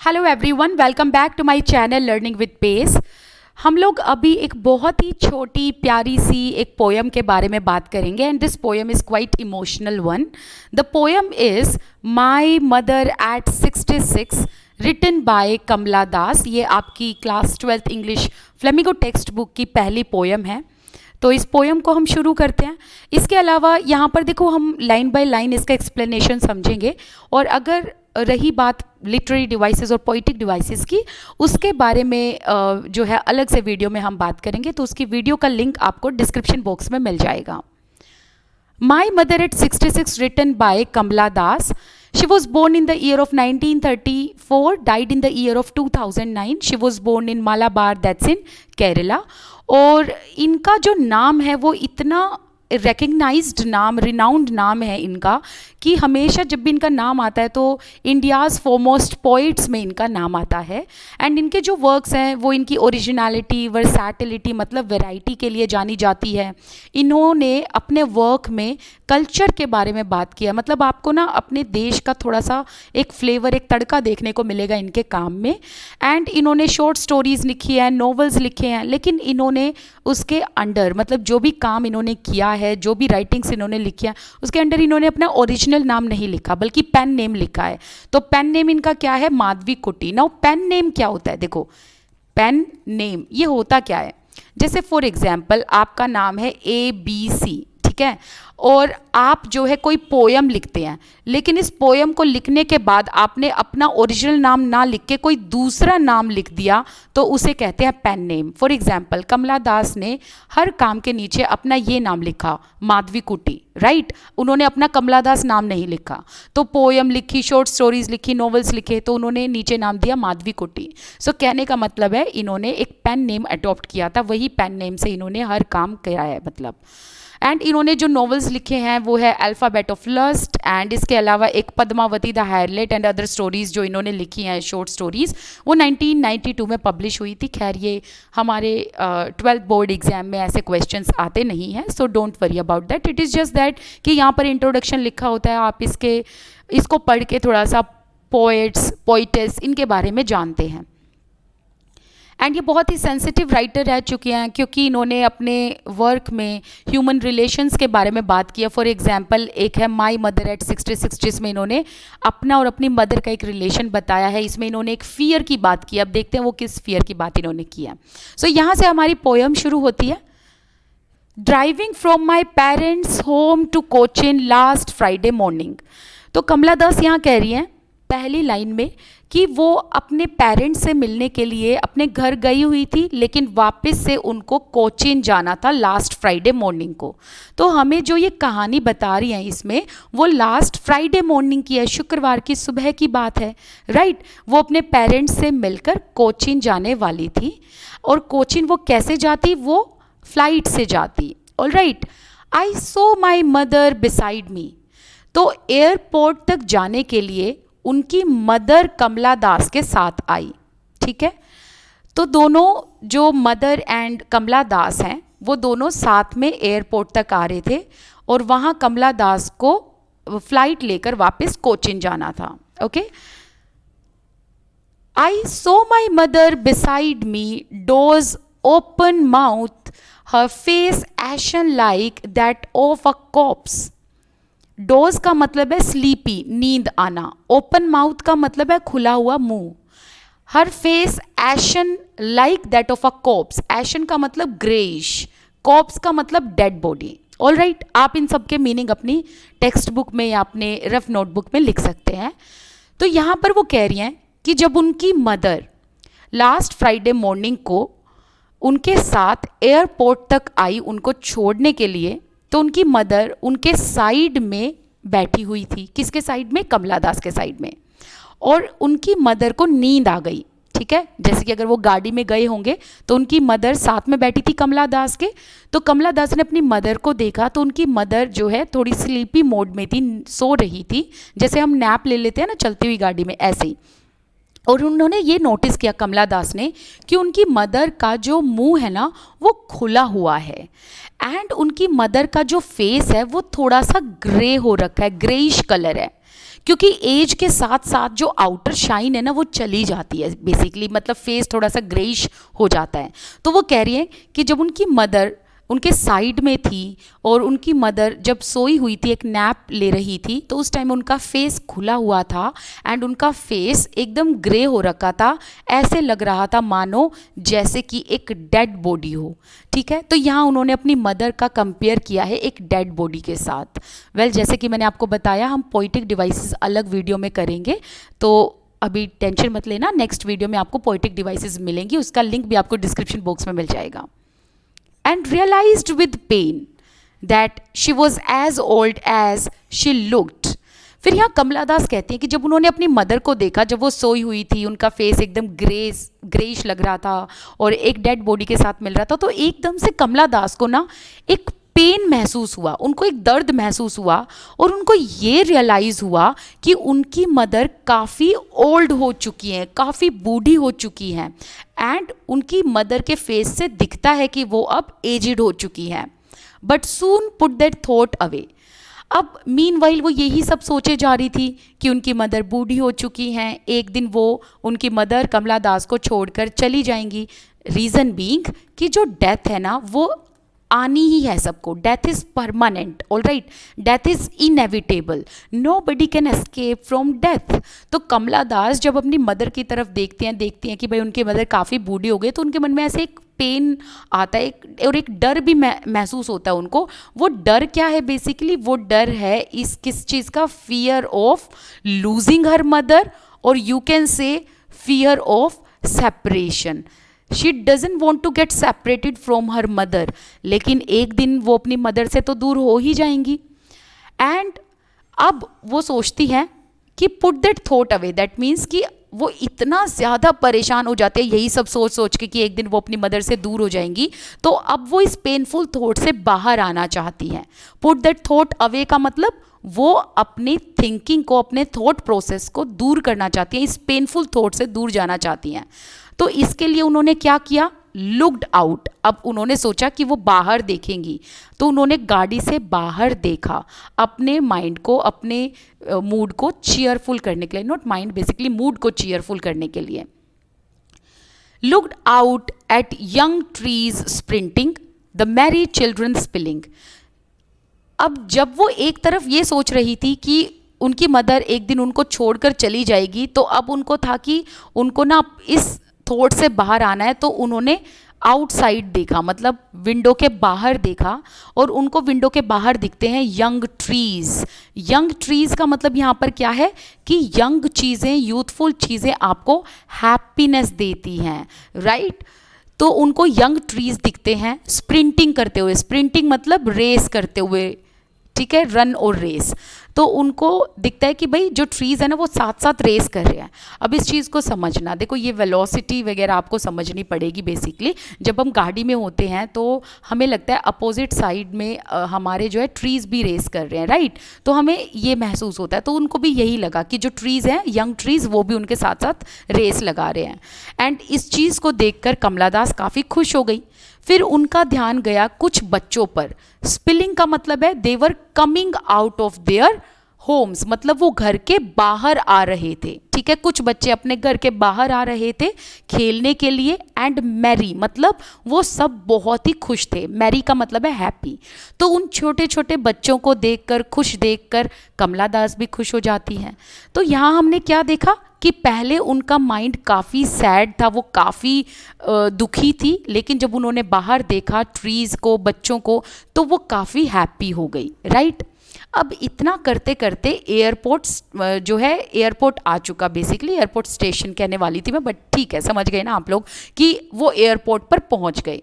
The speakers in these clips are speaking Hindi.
Hello everyone, welcome back to my channel learning with pace. हम लोग अभी एक बहुत ही छोटी प्यारी सी एक पोयम के बारे में बात करेंगे and this poem is quite emotional one. The poem is my mother at 66 written by Kamala Das. ये आपकी class 12th English Flamingo textbook की पहली पोयम है। तो इस पोयम को हम शुरू करते हैं। इसके अलावा यहाँ पर देखो, हम लाइन बाय लाइन इसका एक्सप्लेनेशन समझेंगे और अगर रही बात लिटरेरी डिवाइसेस और पोइटिक डिवाइसेस की, उसके बारे में जो है अलग से वीडियो में हम बात करेंगे, तो उसकी वीडियो का लिंक आपको डिस्क्रिप्शन बॉक्स में मिल जाएगा। My mother at 66 written by Kamla Das. She was born in the year of 1934, died in the year of 2009. She was born in Malabar, that's in Kerala. और इनका जो नाम है वो इतना रिकग्नाइज्ड नाम, रिनाउंड नाम है इनका कि हमेशा जब भी इनका नाम आता है तो इंडियाज़ फोरमोस्ट पोइट्स में इनका नाम आता है। एंड इनके जो वर्क्स हैं वो इनकी ओरिजिनलिटी, वर्सैटिलिटी मतलब वैरायटी के लिए जानी जाती है। इन्होंने अपने वर्क में कल्चर के बारे में बात किया, मतलब आपको ना अपने देश का थोड़ा सा एक फ्लेवर, एक तड़का देखने को मिलेगा इनके काम में। एंड इन्होंने शॉर्ट स्टोरीज़ लिखी हैं, नॉवेल्स लिखे हैं, लेकिन इन्होंने उसके अंडर मतलब जो भी काम इन्होंने किया है, जो भी राइटिंग्स इन्होंने लिखी है, उसके अंडर इन्होंने अपना ओरिजिनल नाम नहीं लिखा बल्कि पेन नेम लिखा है। तो पेन नेम इनका क्या है? माधवीकुट्टी। नाउ पेन नेम क्या होता है? देखो, पेन नेम ये होता क्या है? जैसे फॉर एग्जाम्पल आपका नाम है ABC, ठीक है, और आप जो है कोई पोयम लिखते हैं, लेकिन इस पोयम को लिखने के बाद आपने अपना ओरिजिनल नाम ना लिख के कोई दूसरा नाम लिख दिया, तो उसे कहते हैं पेन नेम। फॉर एग्जाम्पल कमला दास ने हर काम के नीचे अपना ये नाम लिखा, माधवीकुट्टी, राइट। उन्होंने अपना कमला दास नाम नहीं लिखा, तो पोयम लिखी, शॉर्ट स्टोरीज लिखी, नॉवेल्स लिखे, तो उन्होंने नीचे नाम दिया माधवीकुट्टी। सो कहने का मतलब है इन्होंने एक पेन नेम अडॉप्ट किया था, वही पेन नेम से इन्होंने हर काम किया है मतलब। एंड इन्होंने जो नॉवेल्स लिखे हैं वो है अल्फ़ाबेट ऑफ लस्ट, एंड इसके अलावा एक Padmavati the harlot and other stories जो इन्होंने लिखी हैं, शॉर्ट स्टोरीज़, वो 1992 में पब्लिश हुई थी। खैर ये हमारे 12th बोर्ड एग्जाम में ऐसे क्वेश्चंस आते नहीं हैं, so don't worry about that. It is just that कि यहाँ पर इंट्रोडक्शन लिखा होता है, आप इसको पढ़ के थोड़ा सा पोएट्स, पोइटेस इनके बारे में जानते हैं। एंड ये बहुत ही सेंसिटिव राइटर रह चुके हैं क्योंकि इन्होंने अपने वर्क में ह्यूमन रिलेशंस के बारे में बात किया। फॉर एग्जांपल एक है माय मदर एट 66, जिसमें इन्होंने अपना और अपनी मदर का एक रिलेशन बताया है। इसमें इन्होंने एक फियर की बात की। अब देखते हैं वो किस फियर की बात इन्होंने की है। सो यहाँ से हमारी पोयम शुरू होती है। Driving from my parents home to Cochin last Friday morning. तो कमला दास यहाँ कह रही हैं पहली लाइन में कि वो अपने पेरेंट्स से मिलने के लिए अपने घर गई हुई थी, लेकिन वापस से उनको कोचीन जाना था लास्ट फ्राइडे मॉर्निंग को। तो हमें जो ये कहानी बता रही हैं इसमें वो लास्ट फ्राइडे मॉर्निंग की है, शुक्रवार की सुबह की बात है, राइट। वो अपने पेरेंट्स से मिलकर कोचीन जाने वाली थी। और कोचीन वो कैसे जाती? वो फ्लाइट से जाती। Alright. I so my mother beside me. तो एयरपोर्ट तक जाने के लिए उनकी मदर कमला दास के साथ आई, ठीक है। तो दोनों जो मदर एंड कमला दास हैं वो दोनों साथ में एयरपोर्ट तक आ रहे थे और वहाँ कमला दास को फ्लाइट लेकर वापस कोचीन जाना था। Okay. I so my mother beside me, dose open mouth, her face ashen like that of a cops. Dose का मतलब है स्लीपी, नींद आना। ओपन माउथ का मतलब है खुला हुआ मुंह। Her face ashen like that of a corpse. Ashen का मतलब ग्रेइश, कॉप्स का मतलब डेड बॉडी। ऑल राइट, आप इन सब के मीनिंग अपनी टेक्स्ट बुक में या अपने रफ नोटबुक में लिख सकते हैं। तो यहाँ पर वो कह रही हैं कि जब उनकी मदर लास्ट फ्राइडे मॉर्निंग को उनके साथ एयरपोर्ट तक आई उनको छोड़ने के लिए, तो उनकी मदर उनके साइड में बैठी हुई थी। किसके साइड में? कमला दास के साइड में। और उनकी मदर को नींद आ गई, ठीक है। जैसे कि अगर वो गाड़ी में गए होंगे तो उनकी मदर साथ में बैठी थी कमला दास के, तो कमला दास ने अपनी मदर को देखा तो उनकी मदर जो है थोड़ी स्लीपी मोड में थी, सो रही थी, जैसे हम नैप ले लेते हैं ना चलती हुई गाड़ी में, ऐसे ही। और उन्होंने ये नोटिस किया कमला दास ने कि उनकी मदर का जो मुंह है ना वो खुला हुआ है, एंड उनकी मदर का जो फेस है वो थोड़ा सा ग्रे हो रखा है, ग्रेइश कलर है। क्योंकि एज के साथ साथ जो आउटर शाइन है ना वो चली जाती है बेसिकली, मतलब फेस थोड़ा सा ग्रेइश हो जाता है। तो वो कह रही है कि जब उनकी मदर उनके साइड में थी और उनकी मदर जब सोई हुई थी, एक नैप ले रही थी, तो उस टाइम उनका फेस खुला हुआ था एंड उनका फेस एकदम ग्रे हो रखा था, ऐसे लग रहा था मानो जैसे कि एक डेड बॉडी हो। ठीक है, तो यहाँ उन्होंने अपनी मदर का कंपेयर किया है एक डेड बॉडी के साथ। जैसे कि मैंने आपको बताया हम पोइटिक डिवाइसेस अलग वीडियो में करेंगे, तो अभी टेंशन मत लेना, नेक्स्ट वीडियो में आपको पोइटिक डिवाइसेस मिलेंगी, उसका लिंक भी आपको डिस्क्रिप्शन बॉक्स में मिल जाएगा। And realized with pain that she was as old as she looked. फिर यहाँ कमला दास कहती हैं कि जब उन्होंने अपनी मदर को देखा, जब वो सोई हुई थी, उनका फेस एकदम ग्रेइश लग रहा था और एक डेड बॉडी के साथ मिल रहा था, तो एकदम से कमला दास को ना एक पेन महसूस हुआ, उनको एक दर्द महसूस हुआ और उनको ये रियलाइज़ हुआ कि उनकी मदर काफ़ी ओल्ड हो चुकी हैं, काफ़ी बूढ़ी हो चुकी हैं एंड उनकी मदर के फेस से दिखता है कि वो अब एजिड हो चुकी हैं। But soon put that thought away. अब मीनवाइल वो यही सब सोचे जा रही थी कि उनकी मदर बूढ़ी हो चुकी हैं, एक दिन वो उनकी मदर कमला दास को छोड़कर चली जाएंगी। रीज़न बीइंग कि जो डेथ है ना वो आनी ही है सबको, death is permanent, all right, death is inevitable, nobody can escape from death. तो कमला दास जब अपनी मदर की तरफ देखती हैं कि भाई उनकी मदर काफ़ी बूढ़ी हो गई, तो उनके मन में ऐसे एक पेन आता है और एक डर भी महसूस होता है उनको। वो डर क्या है बेसिकली? वो डर है इस किस चीज़ का? Fear of losing her mother, और you can say fear of separation. She doesn't want to get separated from her mother, लेकिन एक दिन वो अपनी मदर से तो दूर हो ही जाएंगी। एंड अब वो सोचती हैं कि put that thought away, that means कि वो इतना ज़्यादा परेशान हो जाते हैं यही सब सोच सोच के कि एक दिन वो अपनी मदर से दूर हो जाएंगी, तो अब वो इस पेनफुल थॉट से बाहर आना चाहती हैं। पुट दैट थॉट अवे का मतलब वो अपनी थिंकिंग को, अपने थॉट प्रोसेस को दूर करना चाहती हैं, इस पेनफुल थॉट से दूर जाना चाहती हैं। तो इसके लिए उन्होंने क्या किया? Looked out. अब उन्होंने सोचा कि वो बाहर देखेंगी, तो उन्होंने गाड़ी से बाहर देखा, अपने माइंड को, अपने मूड को चीयरफुल करने के लिए, नॉट माइंड, बेसिकली मूड को चीयरफुल करने के लिए। Looked out at young trees sprinting, the Mary children spilling. अब जब वो एक तरफ ये सोच रही थी कि उनकी मदर एक दिन उनको छोड़कर चली जाएगी, तो अब उनको था कि उनको ना इस थॉट से बाहर आना है, तो उन्होंने आउटसाइड देखा, मतलब विंडो के बाहर देखा, और उनको विंडो के बाहर दिखते हैं यंग ट्रीज। यंग ट्रीज का मतलब यहाँ पर क्या है कि यंग चीज़ें, यूथफुल चीज़ें आपको हैप्पीनेस देती हैं, राइट। तो उनको यंग ट्रीज दिखते हैं स्प्रिंटिंग करते हुए, स्प्रिंटिंग मतलब रेस करते हुए, ठीक है, रन और रेस। तो उनको दिखता है कि भाई जो ट्रीज़ है ना वो साथ साथ रेस कर रहे हैं। अब इस चीज़ को समझना, देखो ये वेलोसिटी वगैरह आपको समझनी पड़ेगी। बेसिकली जब हम गाड़ी में होते हैं तो हमें लगता है अपोजिट साइड में हमारे जो है ट्रीज़ भी रेस कर रहे हैं, राइट। तो हमें ये महसूस होता है, तो उनको भी यही लगा कि जो ट्रीज़ हैं, यंग ट्रीज़, वो भी उनके साथ साथ रेस लगा रहे हैं। एंड इस चीज़ को देखकर कमला दास काफ़ी खुश हो गई। फिर उनका ध्यान गया कुछ बच्चों पर। स्पिलिंग का मतलब है they were coming out of their homes, मतलब वो घर के बाहर आ रहे थे, ठीक है। कुछ बच्चे अपने घर के बाहर आ रहे थे खेलने के लिए। एंड मैरी मतलब वो सब बहुत ही खुश थे। मैरी का मतलब है हैप्पी। तो उन छोटे छोटे बच्चों को देखकर, खुश देखकर कमला दास भी खुश हो जाती हैं। तो यहाँ हमने क्या देखा कि पहले उनका माइंड काफ़ी सैड था, वो काफ़ी दुखी थी, लेकिन जब उन्होंने बाहर देखा ट्रीज़ को, बच्चों को, तो वो काफ़ी हैप्पी हो गई, राइट। अब इतना करते करते एयरपोर्ट जो है, एयरपोर्ट आ चुका। बेसिकली एयरपोर्ट स्टेशन कहने वाली थी मैं, बट ठीक है, समझ गए ना आप लोग कि वो एयरपोर्ट पर पहुंच गए।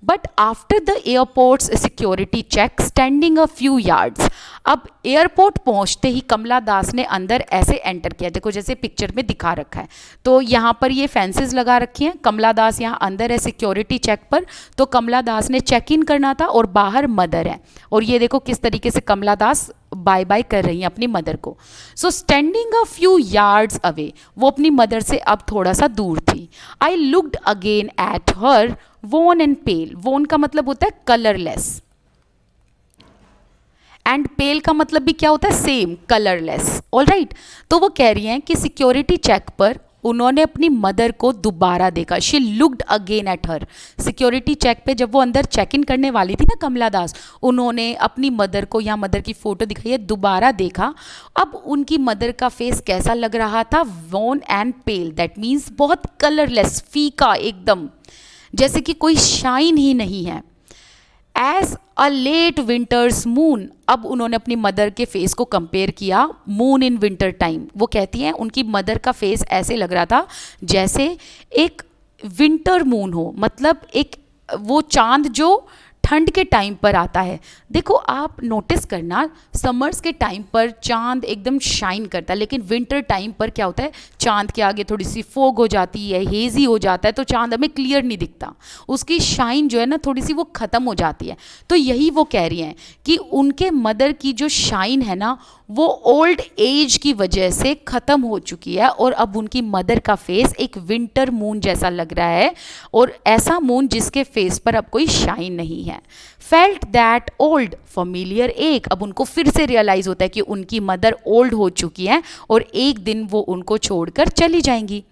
But after the airports security check standing a few yards. अब एयरपोर्ट पहुंचते ही कमला दास ने अंदर ऐसे एंटर किया, देखो जैसे पिक्चर में दिखा रखा है। तो यहाँ पर ये फेंसेस लगा रखी हैं, कमला दास यहाँ अंदर है सिक्योरिटी चेक पर। तो कमला दास ने चेक इन करना था और बाहर मदर है, और ये देखो किस तरीके से कमला दास बाय बाय कर रही हैं अपनी मदर को। So standing a few yards away, वो अपनी मदर से अब थोड़ा सा दूर थी। I looked again at her wan and पेल। वोन का मतलब होता है कलरलेस। एंड पेल का मतलब भी क्या होता है, सेम, कलरलेस। ऑल राइट, तो वो कह रही हैं कि सिक्योरिटी चेक पर उन्होंने अपनी मदर को दोबारा देखा। She looked again at her. Security check पे जब वो अंदर चेक इन करने वाली थी ना कमला दास, उन्होंने अपनी मदर को, यहाँ मदर की फ़ोटो दिखाई है, दोबारा देखा। अब उनकी मदर का फेस कैसा लग रहा था, wan and pale, that means बहुत कलरलेस, फीका एकदम, जैसे कि कोई शाइन ही नहीं है। As a late winter's moon, अब उन्होंने अपनी मदर के फेस को कंपेयर किया मून इन विंटर टाइम। वो कहती हैं उनकी मदर का फेस ऐसे लग रहा था जैसे एक विंटर मून हो, मतलब एक वो चांद जो ठंड के टाइम पर आता है। देखो आप नोटिस करना, समर्स के टाइम पर चांद एकदम शाइन करता है, लेकिन विंटर टाइम पर क्या होता है, चांद के आगे थोड़ी सी फोग हो जाती है, हेजी हो जाता है, तो चांद हमें क्लियर नहीं दिखता, उसकी शाइन जो है ना थोड़ी सी वो ख़त्म हो जाती है। तो यही वो कह रही हैं कि उनके मदर की जो शाइन है ना वो ओल्ड एज की वजह से ख़त्म हो चुकी है, और अब उनकी मदर का फेस एक विंटर मून जैसा लग रहा है, और ऐसा मून जिसके फेस पर अब कोई शाइन नहीं है। फेल्ट दैट ओल्ड फॉर्मिलियर एक, अब उनको फिर से रियलाइज़ होता है कि उनकी मदर ओल्ड हो चुकी हैं और एक दिन वो उनको छोड़कर चली जाएंगी।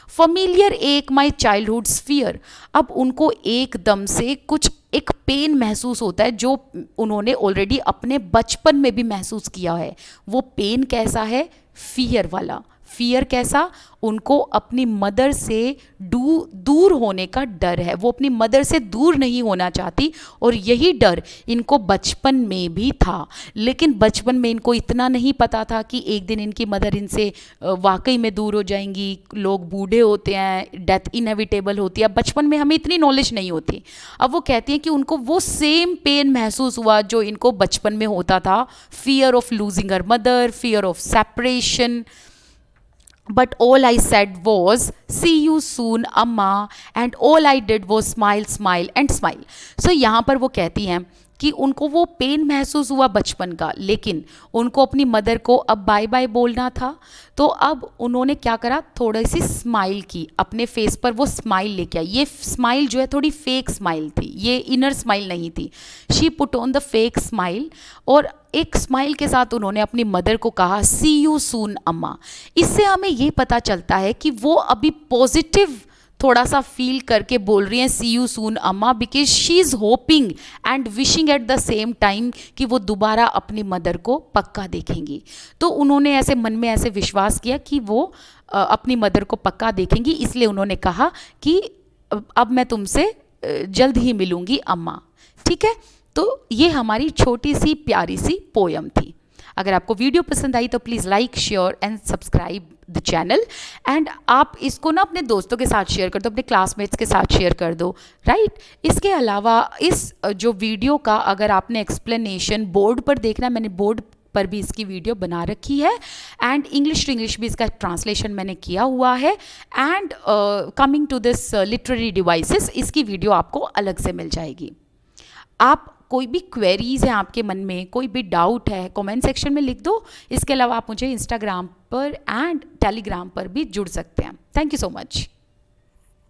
फॉर्मिलियर एक माई चाइल्डहुड फियर, अब उनको एकदम से कुछ एक पेन महसूस होता है जो उन्होंने ऑलरेडी अपने बचपन में भी महसूस किया है। वो पेन कैसा है, फियर वाला। फियर कैसा, उनको अपनी मदर से दूर होने का डर है, वो अपनी मदर से दूर नहीं होना चाहती, और यही डर इनको बचपन में भी था। लेकिन बचपन में इनको इतना नहीं पता था कि एक दिन इनकी मदर इनसे वाकई में दूर हो जाएंगी। लोग बूढ़े होते हैं, डेथ इनएविटेबल होती है, बचपन में हमें इतनी नॉलेज नहीं होती। अब वो कहती हैं कि उनको वो सेम पेन महसूस हुआ जो इनको बचपन में होता था, fear of losing her mother, fear of separation. But all I said was, see you soon, अम्मा, and all I did was smile, smile and smile. So यहाँ पर वो कहती हैं कि उनको वो पेन महसूस हुआ बचपन का, लेकिन उनको अपनी मदर को अब बाय बाय बोलना था, तो अब उन्होंने क्या करा, थोड़ी सी स्माइल की, अपने फेस पर वो स्माइल लेके आई। ये स्माइल जो है थोड़ी फेक स्माइल थी, ये इनर स्माइल नहीं थी। She put on the fake smile, और एक स्माइल के साथ उन्होंने अपनी मदर को कहा, सी यू सून अम्मा। इससे हमें ये पता चलता है कि वो अभी पॉजिटिव थोड़ा सा फील करके बोल रही हैं सी यू सून अम्मा, because she is hoping and wishing at the same time कि वो दोबारा अपनी मदर को पक्का देखेंगी। तो उन्होंने ऐसे मन में ऐसे विश्वास किया कि वो अपनी मदर को पक्का देखेंगी, इसलिए उन्होंने कहा कि अब मैं तुमसे जल्द ही मिलूँगी अम्मा। ठीक है, तो ये हमारी छोटी सी प्यारी सी पोयम थी। अगर आपको वीडियो पसंद आई तो please like, share and subscribe the channel, and आप इसको ना अपने दोस्तों के साथ शेयर कर दो, अपने क्लासमेट्स के साथ शेयर कर दो, राइट। इसके अलावा इस जो वीडियो का अगर आपने एक्सप्लेनेशन बोर्ड पर देखना है, मैंने बोर्ड पर भी इसकी वीडियो बना रखी है, एंड इंग्लिश टू इंग्लिश भी इसका ट्रांसलेशन मैंने किया हुआ है, and coming to this literary devices, इसकी वीडियो आपको अलग से मिल जाएगी। आप कोई भी क्वेरीज़ हैं आपके मन में, कोई भी डाउट है, कमेंट सेक्शन में लिख दो। इसके अलावा आप मुझे इंस्टाग्राम पर एंड टेलीग्राम पर भी जुड़ सकते हैं। Thank you so much.